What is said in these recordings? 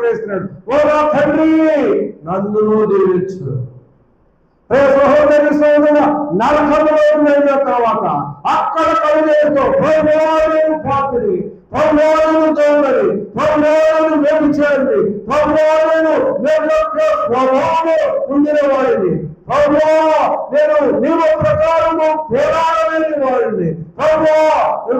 వేసినాడు. ఓ నా తండ్రి నన్ను దీవించు. సహోదరి సోదర నరకంలో వెళ్ళిన తర్వాత అక్కడ కవిదేతో పాపిడి, ప్రభువును దొంగలి, ప్రభువును వ్యభిచారిని, ప్రభువును స్వభావం ఉండిన వాడిని, ప్రభువా నేను నీవు ప్రకారము పోరాడలేని వాడిని, ప్రభువా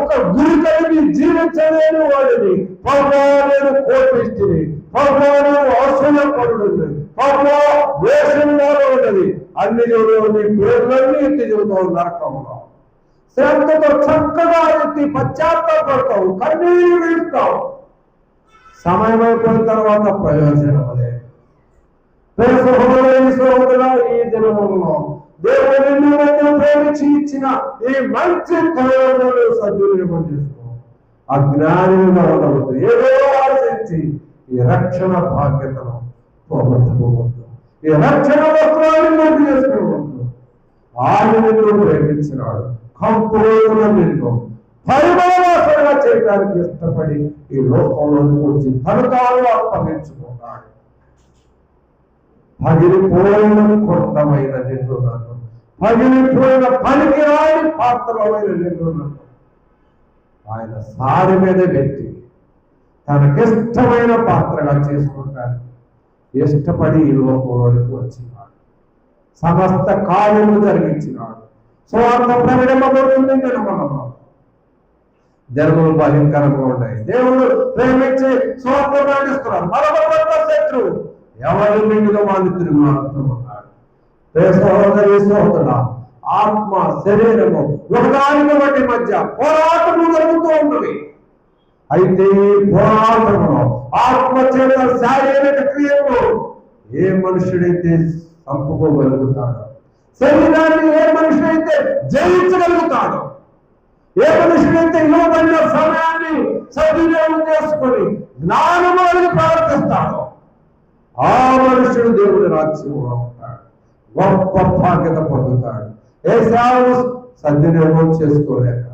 ఒక గురి కలిగి జీవించలేని వాడిని, ప్రభువా నేను కోపిస్తుంది, ప్రభువా నేను అసూయపడుతుంది, ప్రభువా వేషంలో ఉన్నది అన్ని జీవులు నీ పేర్లన్నీ ఎత్తి చెబుతావు నరకంలో. శ్రద్ధతో చక్కగా ఎత్తి పశ్చాత్తాపడతావు, కన్నీరు విడుస్తావు. సమయం అయిపోయిన తర్వాత ప్రయోజనం అదే. సహోదరుల ఈ దినములో దేవుడు నిన్ను ప్రేమించి ఇచ్చిన ఈ మంచి తరుణంలో సద్వినియోగం చేసుకో. అజ్ఞానిగా ఉండవద్దు, ఏదో ఆశించి ఈ రక్షణ బాధ్యతను పోగొట్టుకోవద్దు, ఈ రక్షణ వస్త్రాన్ని పూర్తి చేసుకోవద్దు. ఆయన నిన్ను ప్రేమించినాడు, కంపులో నిన్ను పరిమళవాసనగా చేయడానికి ఇష్టపడి ఈ లోకంలోకి వచ్చి తను తాను అప్పగించుకున్నాడు. పగిలిపోయిన కొండమైన నిన్ను నన్ను, పగిలిపోయిన పనికిరాని పాత్రమైన నిన్ను నన్ను ఆయన సారి మీద పెట్టి తనకిష్టమైన పాత్రగా చేసుకుంటాను ఇష్టపడి ఈ లోకంలోకి వచ్చినాడు. సమస్త కార్యము జరిగించినాడు. స్వార్థ ప్రకటింపబడుతుంది జనమనము. జన్మలు భయంకరంగా ఉన్నాయి. దేవుడు ప్రేమించి స్వార్థ ప్రకటిస్తున్నారు. మరొక శత్రువు ఎవరి మీద వాళ్ళు తిరుగుతూ ఉన్నాడు. సహోదరి సహోదరుల ఆత్మ శరీరము ఒకదానికి వాటి మధ్య పోరాటము జరుగుతూ ఉన్నవి. అయితే ఈ పోరాటంలో ఆత్మ చేత శారీరక క్రియలు ఏ మనుషుడైతే చంపుకోగలుగుతాడో, శరీరాన్ని ఏ మనుషుడైతే జయించగలుగుతాడో, ఏ మనుషుడైతే ఇవ్వబడిన సమయాన్ని సద్వినియోగం చేసుకొని జ్ఞానములను ప్రవర్తిస్తాడో ఆ మనుషుడు దేవుడి రాజ్యంలో ఉంటాడు, గొప్ప భాగ్యత పొందుతాడు. ఏశావు సద్వినియోగం చేసుకోలేక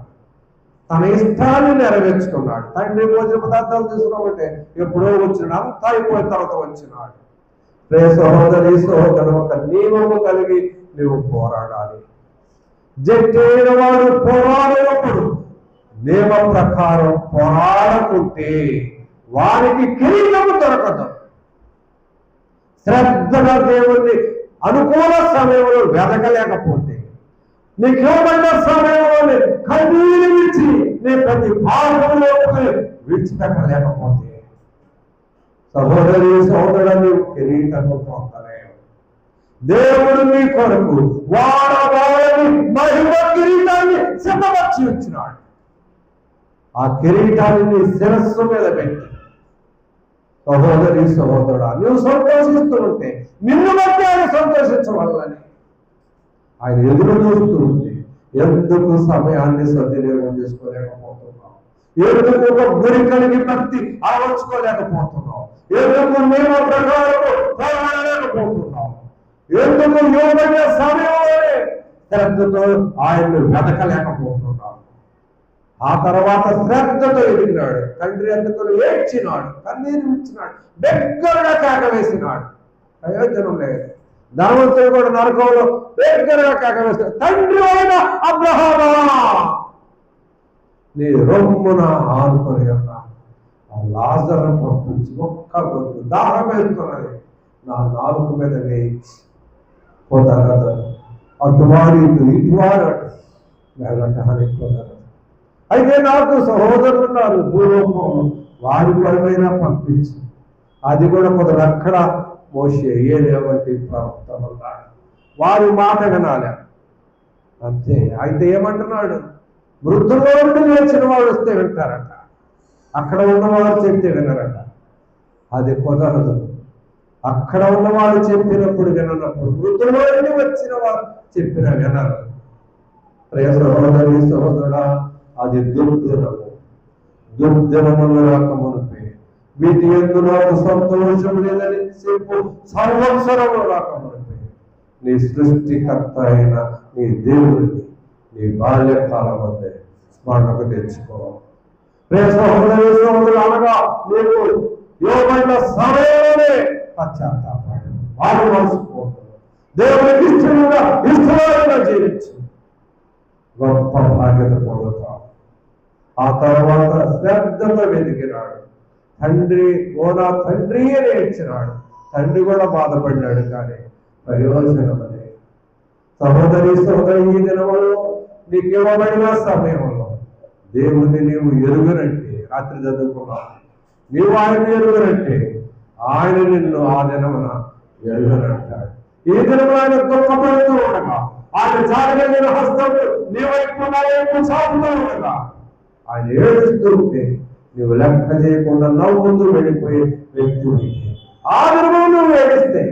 తన ఇష్టాన్ని నెరవేర్చుకున్నాడు. తండ్రి భోజన పదార్థాలు తీసుకున్నామంటే ఎప్పుడో వచ్చినాడు, అంతా అయిపోయిన తర్వాత వచ్చినాడు. సహోదరి సహోదరు ఒక నియమము కలిగి నువ్వు పోరాడాలి. జట్టైన వాడు పోరాడినప్పుడు నియమ ప్రకారం పోరాడకుంటే వారికి కిరీటము దొరకదు. శ్రద్ధగా దేవుణ్ణి అనుకూల సమయంలో వెదకలేకపోతే, నీకు ఇవ్వబడిన సమయంలో కన్నీరు విడిచి నీ ప్రతి భాగంలో విడిచిపెట్టలేకపోతే సహోదరి సహోదరుడు నీవు కిరీటము పొందలేవు. దేవుడు నీ కొరకు వాడవాడని మహిమ కిరీటాన్ని సిద్ధపరిచి వచ్చినాడు. ఆ కిరీటాన్ని నీ శిరస్సు మీద పెట్టి సహోదరి సహోదరుడా నువ్వు సంతోషిస్తూ ఉంటే నిన్ను బట్టి ఆయన సంతోషించవాలని ఆయన ఎదురు చూస్తూ ఉంటే ఎందుకు సమయాన్ని సద్వినియోగం చేసుకోలేకపోతున్నావు? ఎందుకు ఒక గురి కలిగి భక్తి అలవర్చుకోలేకపోతున్నావు? ఎందుకు నియమ ప్రకారం పోరాడలేకపోతున్నావు? ఎందుకు యోగమైన సమయంలోనే శ్రద్ధతో ఆయన్ని వెతకలేకపోతున్నావు? ఆ తర్వాత శ్రద్ధతో ఎదిగినాడు. తండ్రి అందుకు ఏడ్చినాడు, కన్నీరు ఇచ్చినాడు, దగ్గరగా కేక వేసినాడు. ప్రయోజనం లేదు. ధనవంతుడు కూడా నరకంలో దగ్గరగా కేక వేసినాడు, తండ్రి అయిన అబ్రహామా నీ రొమ్మున ఆనుకొని ఉన్నా ఆ లాజరును పంపించి ఒక్క గొంతు దాహం వేస్తున్నది నా నాలుక మీద వేయించి కుదరదు, అటువారు ఇటువారు వెళ్ళటానికి కుదరదు. అయితే నాకు సహోదరులు ఉన్నారు భూలోకంలో, వారి పరమైనా పంపించి అది కూడా కుదరదు. అక్కడ మోషే ఏలేవంటి ప్రవక్తలు ఉన్నారు, వారి మాట వినాలి అంతే. అయితే ఏమంటున్నాడు? వృద్ధుల్లో నుండి లేచిన వాడు వస్తే వింటారట, అక్కడ ఉన్నవాడు చెప్తే వినరట. అది కుదరదు. అక్కడ ఉన్నవాడు చెప్పినప్పుడు విననప్పుడు వృద్ధుల్లో నుండి వచ్చిన వారు చెప్పిన వినరు. ప్రియ సహోదరి సహోదరుడా, అది దుర్దినము. దుర్దినములు రాకమునిపే వీటి ఎందు నాకు సంతోషం లేదని చెప్పు సంవత్సరము రాకమునిపే నీ సృష్టికర్త అయిన నీ దేవుడిని నీ బాల్యకాలం అందే స్మరణకు తెచ్చుకో. ప్రియ సహోదరి సహోదరులు, అనగా నీకు ఇవ్వబడిన సమయంలోనే పశ్చాత్తాపడు, వారు మనసుకోవద్దు, దేవునికి ఇష్టంగా జీవించు, గొప్ప బాధ్యత పొందుతాం. ఆ తర్వాత శ్రద్ధతో వెతికినాడు. తండ్రి నా తండ్రి అని ఏడ్చినాడు. తండ్రి కూడా బాధపడినాడు, కానీ ప్రయోజనమనే. సహోదరి ఈ దినములో నీకు ఇవ్వబడిన సమయంలో దేవుణ్ణి నీవు ఎరుగనంటే, రాత్రి చదువుకున్నావు, నీవు ఆయన ఎరుగనంటే ఆయన నిన్ను ఆ దినమున ఎరుగనంటాడు. ఈ దినమున ఆయన దుఃఖపడుతూ ఉండగా, ఆయన జాగ్రత్త హస్తం నీ వైపు చాపుతూ ఉండగా, ఆయన ఏడుస్తూ ఉంటే నువ్వు లెక్క చేయకుండా నవ్వుతూ వెళ్ళిపోయే వ్యక్తి. ఆ దినమున నువ్వు ఏడిస్తే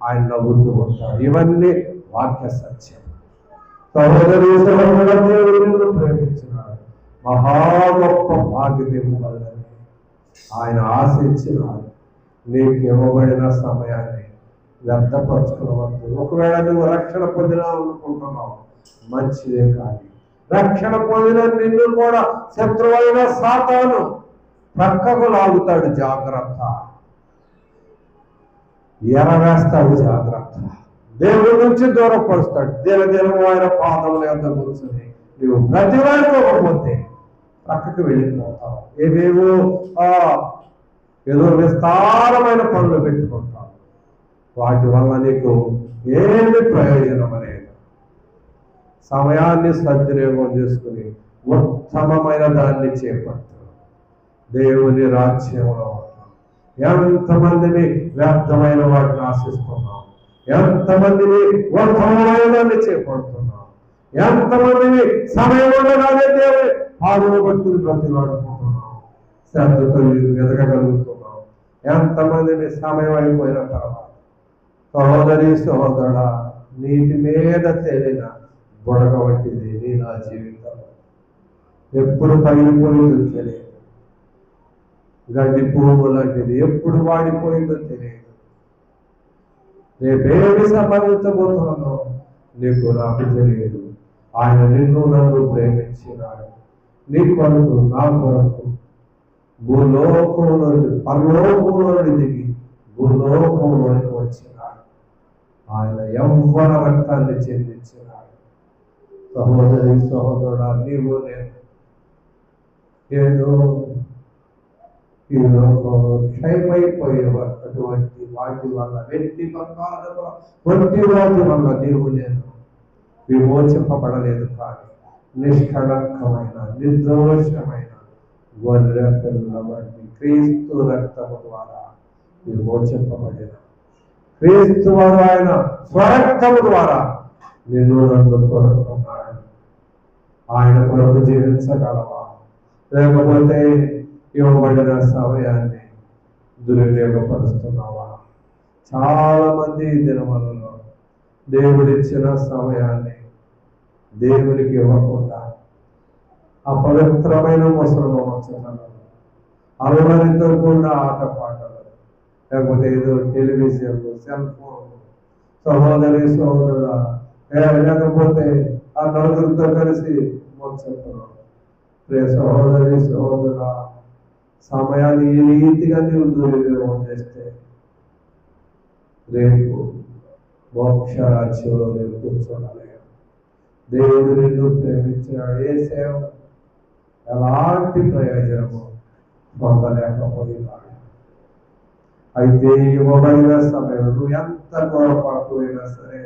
ఆయన నవ్వుతూ ఉంటాడు. ఇవన్నీ వాక్య సత్యం. సహోదరి దేవుడు ప్రేమించినాడు, మహా గొప్ప బాధ్యత ఇవ్వాలని ఆయన ఆశించినాడు. నీకు ఇవ్వబడిన సమయాన్ని వ్యర్థపరచుకోవద్దు. ఒకవేళ నువ్వు రక్షణ పొందినా అనుకుంటున్నావు, మంచిదే. కానీ రక్షణ పొందిన నిన్ను కూడా శత్రువైన సాతాను ప్రక్కకు లాగుతాడు. జాగ్రత్త, ఎరవేస్తాడు. జాగ్రత్త, దేవుడి నుంచి దూరపరుస్తాడు. దినదినము ఆయన పాదముల యొద్ద కూర్చొని నువ్వు ప్రతివాడుకోకపోతే ప్రక్కకు వెళ్ళిపోతావు. ఏదో విస్తారమైన పనులు పెట్టుకుంటావు. వాటి వల్ల నీకు ఏమి ప్రయోజనం అనేది. సమయాన్ని సద్వినియోగం చేసుకుని ఉత్తమమైన దాన్ని చేపట్టు. దేవుని రాజ్యంలో ఎంతమందిని వ్యర్థమైన వాటిని ఆశిస్తున్నాం, ఎంతమందిని ఉత్తమమైన దాన్ని చేపడుతున్నాం, ఎంతమందిని సమయం ఉండగానే దేవుని పాదులు పట్టుకుని బ్రతిలాడుకుంటున్నాం, శ్రద్ధతో ఎదగగలుగుతున్నాం. ఎంతమందిని సమయం అయిపోయిన తర్వాత, సహోదరి సహోదరుడా, నీటి మీద తేలిన బుడగ వంటిది నీ నా జీవితం. ఎప్పుడు పగిలిపోయిందో తెలియదు. గడ్డి పువ్వు లాంటిది ఎప్పుడు వాడిపోయిందో తెలియదు. రేపేమి సంభవించబోతున్నదో నీకు నాకు తెలియదు. ఆయన నిన్ను నన్ను ప్రేమించినాడు. నీ కొరకు నా కొరకు భూలోకంలోని పరలోకంలోని దిగి భూలోకంలోనికి వచ్చినాడు. ఆయన యవ్వన రక్తాన్ని చెందించినాడు. సహోదరి సహోదరుడా, నీవు నేను ఏదో ఈ లోకంలో క్షయమైపోయేటువంటి వాటి వల్ల, వెండి బంగారముల వంటి వాటి వల్ల నీవు నేను విమోచింపబడలేదు. కానీ నిష్కళంకమైన నిర్దోషమైన గొర్రె పిల్ల వంటి క్రీస్తు రక్తము ద్వారా విమోచింపబడిన క్రీస్తు వారు ఆయన స్వరక్తము ద్వారా నిన్ను నన్ను కోరుకున్నాడు. ఆయన కొరకు జీవించగలవా? లేకపోతే ఇవ్వబడిన సమయాన్ని దుర్వినియోగపరుస్తున్నావా? చాలా మంది ఈ దినములలో దేవుడిచ్చిన సమయాన్ని దేవునికి ఇవ్వకుండా అపవిత్రమైన ముసలమోచనలు, అలవారితో కూడా ఆటపాటలు, లేకపోతే ఏదో టెలివిజన్, సెల్ ఫోన్, సహోదరి సహోదరుడా, లేకపోతే ఆ నలుగురితో కలిసి మోసతున్నాం. సహోదరి సహోదరుడా, సమయాన్ని ఈ రీతిగా నీవు దుర్వినియోగం చేస్తే రేపు మోక్ష రాజ్యంలో నీవు కూర్చోవాలి. దేవుడు నిన్ను ప్రేమించినాడు. ఏ సేవ ఎలాంటి ప్రయోజనము పొందలేకపోయినాడు. అయితే ఇవ్వబడిన సమయం నువ్వు ఎంత గొడవపడిపోయినా సరే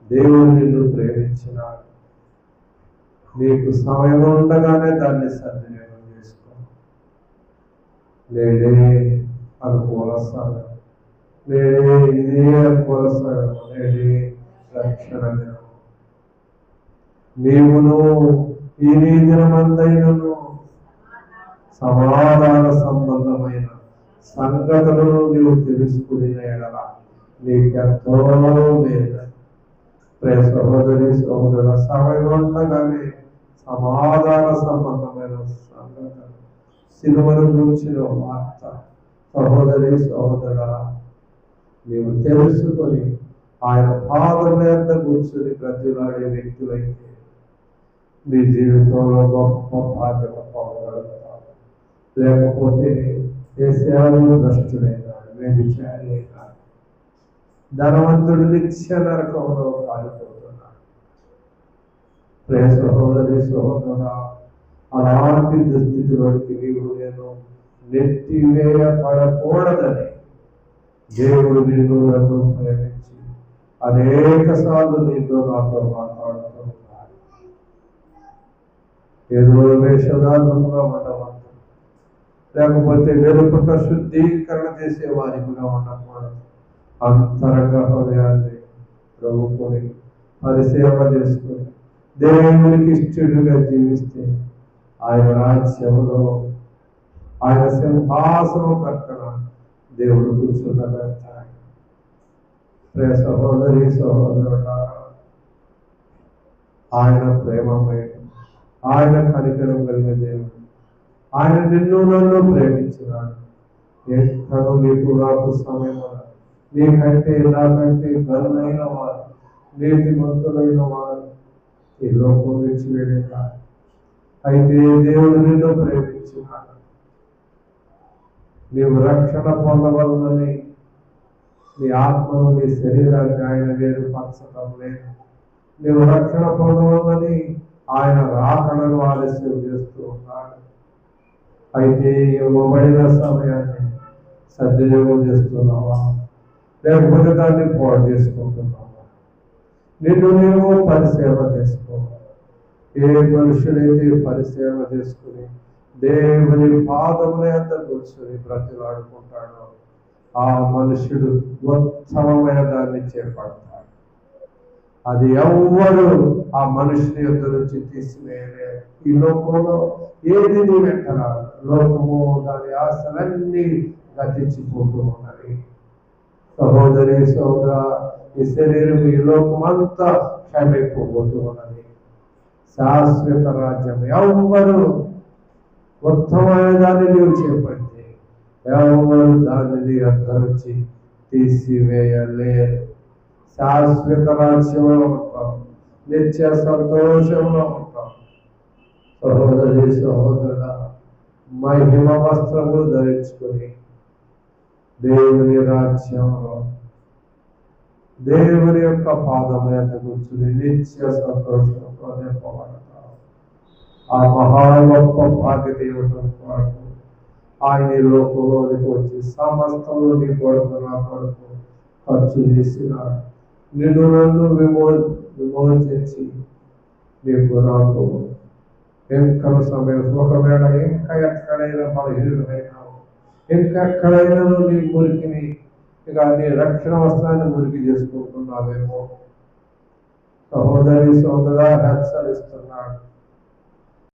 దేవుడు నిన్ను ప్రేమించినాడు. నీకు సమయం ఉండగానే దాన్ని సద్వినియోగం చేసుకో. నేడే అనుకూల సమయం, నేడే ఇదే అనుకూల సమయం, నేడే రక్షణ దినం. నీవును ఈ దినమందైనను సమాధాన సంబంధమైన సంగతులను నీవు తెలుసుకునే ఎడల నీకెంతో మేలు. సహోదరి సహోదరుల, సమయం ఉండగానే సమాధాన సంబంధమైన సంగతులు, సిలువను గురించిన వార్త సహోదరి సహోదరుల నీవు తెలుసుకొని ఆయన పాదం మీద కూర్చుని ప్రతిలాడే వ్యక్తులైతే నీ జీవితంలో గొప్ప బాధ్యత పొందగలుగుతావు. లేకపోతే ఏశావు భ్రష్టుడైనాడు, వ్యభిచారి అయినాడు, ధనవంతుడు నిత్య నరకంలో కాలిపోతున్నాడు. ప్రియ సహోదరి సహోదరా, అలాంటి దుస్థితిలోకి నీవు నేను నెట్టివేయబడకూడదని దేవుడు నిన్ను నన్ను ప్రేమించి అనేక సార్లు నీతో నాతో మాట్లాడుతూ ఉన్నాడు. ఏదో వేషధారణంగా ఉండవద్దు, లేకపోతే వెలుపట శుద్ధీకరణ చేసే వారిగా ఉండకూడదు. అంతరంగ హృదయాన్ని ప్రభుకొని పరిసేవ చేసుకొని దేవునికి ఇష్టడుగా జీవిస్తే ఆయన రాజ్యంలో ఆయన సింహాసనం పక్కన దేవుడు కూర్చుండబెడతాడు. ప్రియ సహోదరి సహోదరులారా, ఆయన ప్రేమమయుడు, ఆయన కనికరం కలిగిన దేవుడు. ఆయన నిన్ను నన్ను ప్రేమించినాడు. ఎక్కడో నీకు నాకు సమయం నీకంటే నాకంటే గనులైన వారు, నీతిమంతులైన వారు ఈ లోకం నుంచి వెళ్ళినారు. అయితే దేవుడు నిన్ను ప్రేమించినాడు. నీవు రక్షణ పొందవలనని నీ ఆత్మను నీ శరీరాన్ని ఆయన వేరుపరచడం లేదు. నీవు రక్షణ పొందవలనని ఆయన రాకడను ఆలస్యం చేస్తూ ఉన్నాడు. అయితే ఇవ్వబడిన సమయాన్ని సద్వినియోగం చేస్తున్నావా, లేకపోతే దాన్ని పాడు చేసుకుంటున్నావా? నిన్ను నీవు పరిసేవ చేసుకోవాలి. ఏ మనుషుడైతే పరిసేవ చేసుకుని దేవుని పాదముల యొక్క కూర్చొని బ్రతిలాడుకుంటాడో ఆ మనుషుడు ఉత్తమమైన దాన్ని చేపడతాడు. అది ఎవ్వరు ఆ మనుషుని యొక్క నుంచి తీసివేయలేరు. ఈ లోకంలో ఏది నీ వెంటరాదు. లోకము దాని ఆశలన్నీ గతించిపోతూ ఉన్నది. సహోదరి సహోదర, ఈ శరీరం ఈ లోకమంతా క్షమైపోతూ ఉన్నది. శాశ్వత రాజ్యం ఎవ్వరు ఉత్తమమైన దాన్ని నీవు చేపడితే ఎవరు దాన్ని నీ వద్ద నుంచి తీసివేయలేరు. శాశ్వత రాజ్యంలో ఉంటాం, నిత్య సంతోషంలో ఉంటాం. సహోదరి సహోదరుల, మహిమ వస్త్రములు ధరించుకొని దేవుని రాజ్యంలో దేవుని యొక్క పాదం యొక్క కూర్చుని నిత్య సంతోషంతో నింపబడతాం. ఆ మహా గొప్ప భాగ్యత కొరకు ఆయన లోకంలోనికి వచ్చి సమస్తము నీ కొరకు నా కొరకు ఖర్చు చేసినాడు. నిన్ను నన్ను విమోచించి నీకు నాకు ఇంకా సమయం, ఒకవేళ ఇంకా ఎక్కడైనా బలహీనమైనావు, ఇంకెక్కడైనా నీ మురికిని ఇక నీ రక్షణ వస్త్రాన్ని మురికి చేసుకుంటున్నావేమో, సహోదరి సోదరా హెచ్చరిస్తున్నాడు.